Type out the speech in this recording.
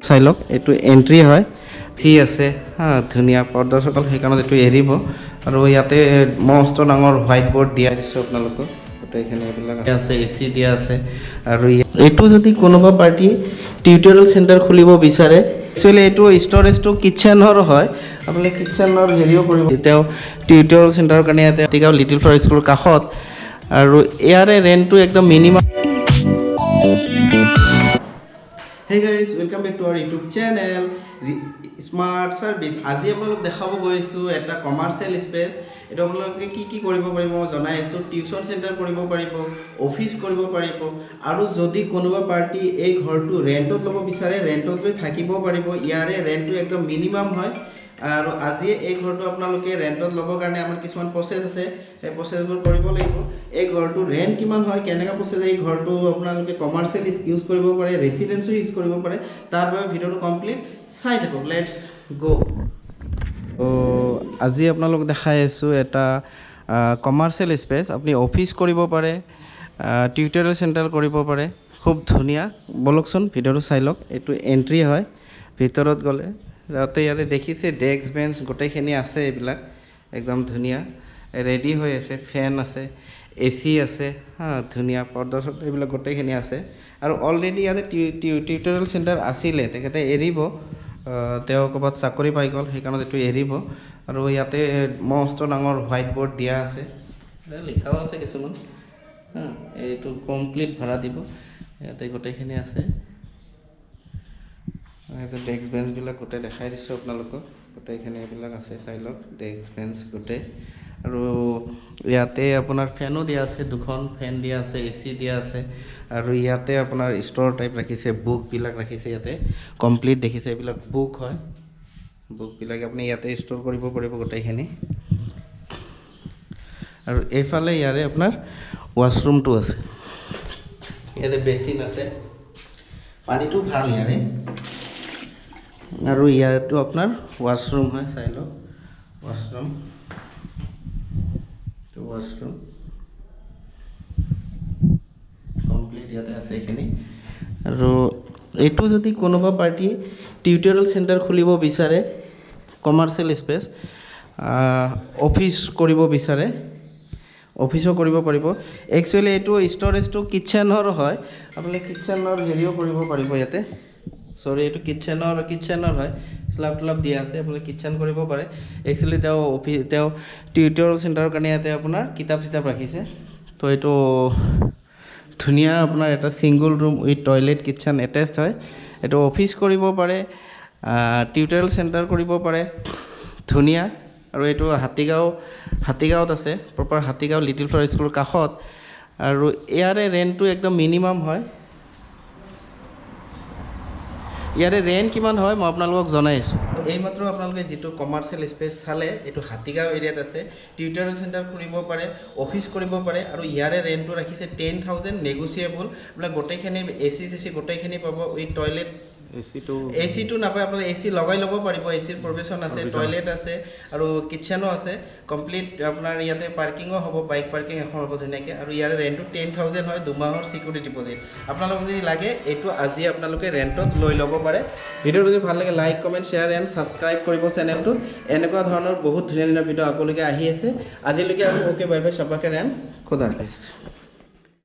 চাই লওক এইটো এন্ট্ৰি হয় ঠিক আছে হা ধুনীয়া পৰ্দৰ্শকল সেইকাৰণে এইটো এৰিব আৰু ইয়াতে মস্ত ডাঙৰ হোৱাইট বৰ্ড দিয়া দিছোঁ আপোনালোকক গোটেইখিনি এইবিলাক আছে এচি দিয়া আছে আৰু এইটো যদি কোনোবা পাৰ্টি টিউটৰিয়েল চেণ্টাৰ খুলিব বিচাৰে একচুৱেলি এইটো ষ্ট'ৰেজটো কিটচেনৰ হয় আপুনি কিটচেনৰ হেৰিও কৰিব তেতিয়াও টিউটৰিয়েল চেণ্টাৰৰ কাৰণে ইয়াতে হাতীগাঁও লিটিল ফ্লাৱাৰ স্কুলৰ কাষত আৰু ইয়াৰে ৰেণ্টটো একদম minimum Hey guys, welcome back to our YouTube channel Smart Service. আজি আপোনালোক দেখাব গৈছো এটা কমাৰ্চিয়েল স্পেচ এটা আপোনালোকে কি কৰিব পাৰিব মই জনাই আছো টিউচন চেণ্টাৰ কৰিব পাৰিব অফিচ কৰিব পাৰিব আৰু যদি কোনোবা পাৰ্টি এই ঘৰটো ৰেন্টত ল'ব বিচাৰে ৰেন্টত লৈ থাকিব পাৰিব ইয়াৰে ৰেন্টটো একদম মিনিমাম হয় আৰু আজি এই ঘৰটো আপোনালোকে ৰেন্টত ল'বৰ কাৰণে আমাৰ কিছুমান প্ৰসেস আছে এই প্ৰসেসবোৰ কৰিব লাগিব এই ঘৰটো ৰেন্ট কিমান হয় কেনেকা প্ৰসেস এই ঘৰটো আপোনালোকে কমাৰ্চিয়েল ইউজ কৰিব পাৰে ৰেসিডেন্সিয়েল ইউজ কৰিব পাৰে তাৰ বাবে ভিডিওটো কমপ্লিট চাই থাকক লেটস গো তো আজি আপোনালোক দেখাই আছো এটা কমাৰ্চিয়েল স্পেচ আপুনি অফিচ কৰিব পাৰে টিউটৰিয়েল চেণ্টাৰ কৰিব পাৰে খুব ধুনীয়া বলকচোন ভিডিওটো চাই লওক এইটো এন্ট্ৰি হয় ভিতৰত গ'লে ইয়াতে দেখিছে ডেস্ক বেঞ্চ গোটেইখিনি আছে এইবিলাক একদম ধুনীয়া ৰেডি হৈ আছে ফেন আছে এচি আছে হা ধুনীয়া পৰ্দৰ্শক এইবিলাক গোটেইখিনি আছে আৰু অলৰেডি ইয়াতে টিউটৰিয়েল চেণ্টাৰ আছিলে তেখেতে এৰিব তেওঁ ক'ৰবাত চাকৰি পাই গ'ল সেইকাৰণে এইটো এৰিব আৰু ইয়াতে মস্ত ডাঙৰ হোৱাইট বৰ্ড দিয়া আছে লিখাও আছে কিছুমান এইটো কমপ্লিট ভাড়া দিব ইয়াতে গোটেইখিনি আছে এইটো ডেস্ক বেঞ্চবিলাক গোটেই দেখাই দিছোঁ আপোনালোকক গোটেইখিনি এইবিলাক আছে চাই লওক ডেস্ক বেঞ্চ গোটেই আৰু ইয়াতে আপোনাৰ ফেনো দিয়া আছে দুখন ফেন দিয়া আছে এচি দিয়া আছে আৰু ইয়াতে আপোনাৰ ষ্ট'ৰ টাইপ ৰাখিছে বুকবিলাক ৰাখিছে ইয়াতে কমপ্লিট দেখিছে এইবিলাক বুক হয় বুকবিলাক আপুনি ইয়াতে ষ্ট'ৰ কৰিব পাৰিব গোটেইখিনি আৰু এইফালে ইয়াৰে আপোনাৰ ৱাছৰুমটো আছে ইয়াতে বেচিন আছে পানীটো ভাল ইয়াৰে আৰু ইয়াতো আপোনাৰ ৱাছৰুম হয় চাই লওক ৱাছৰুম কমপ্লিট ইয়াতে আছে এইখিনি আৰু এইটো যদি কোনোবা পাৰ্টি টিউটৰিয়েল চেণ্টাৰ খুলিব বিচাৰে কমাৰ্চিয়েল স্পেচ অফিচ কৰিব বিচাৰে অফিচো কৰিব পাৰিব একচুৱেলি এইটো ষ্ট'ৰেজটো কিটচেনৰ হয় আপুনি কিটচেনৰ হেৰিও কৰিব পাৰিব ইয়াতে সৰি এইটো কিটচেনৰ হয় স্ল্যাব ট্লাব দিয়া আছে আপুনি কিটচেন কৰিব পাৰে একচুৱেলি তেওঁ টিউটৰিয়েল চেণ্টাৰৰ কাৰণে ইয়াতে আপোনাৰ কিতাপ চিতাপ ৰাখিছে তো এইটো ধুনীয়া আপোনাৰ এটা single room with toilet kitchen attached হয় এইটো অফিচ কৰিব পাৰে টিউটৰিয়েল চেণ্টাৰ কৰিব পাৰে ধুনীয়া আৰু এইটো হাতীগাঁৱত আছে প্ৰপাৰ হাতীগাঁও লিটিল ফ্লাৱাৰ স্কুলৰ কাষত আৰু ইয়াৰে ৰেণ্টটো একদম মিনিমাম হয় ইয়াৰে ৰেণ্ট কিমান হয় মই আপোনালোকক জনাই আছোঁ এইমাত্ৰ আপোনালোকে যিটো কমাৰ্চিয়েল স্পেচ চালে এইটো হাতীগাঁও এৰিয়াত আছে টিউটৰিয়েল চেণ্টাৰ খুলিব পাৰে অফিচ কৰিব পাৰে আৰু ইয়াৰে ৰেণ্টটো ৰাখিছে 10,000 নেগোচিয়েবল আপোনাৰ গোটেইখিনি এচি চেচি গোটেইখিনি পাব উইথ টয়লেট এচিটো নাপায় আপোনাৰ এচি লগাই ল'ব পাৰিব এচিৰ প্ৰভিজন আছে টয়লেট আছে আৰু কিটচেনো আছে কমপ্লিট আপোনাৰ ইয়াতে পাৰ্কিঙো হ'ব বাইক পাৰ্কিং এখন হ'ব ধুনীয়াকৈ আৰু ইয়াৰে ৰেণ্টটো 10,000 হয় দুমাহৰ চিকিউৰিটি ডিপ'জিট আপোনালোকক যদি লাগে এইটো আজি আপোনালোকে ৰেণ্টত লৈ ল'ব পাৰে ভিডিঅ'টো যদি ভাল লাগে like comment share and subscribe কৰিব চেনেলটো এনেকুৱা ধৰণৰ বহুত ধুনীয়া ধুনীয়া ভিডিঅ' আপোনালোকে আহি আছে আজিলৈকে আৰু অ'কে বাই বাই সবাকে ৰেণ্ট খোদা হাফেজ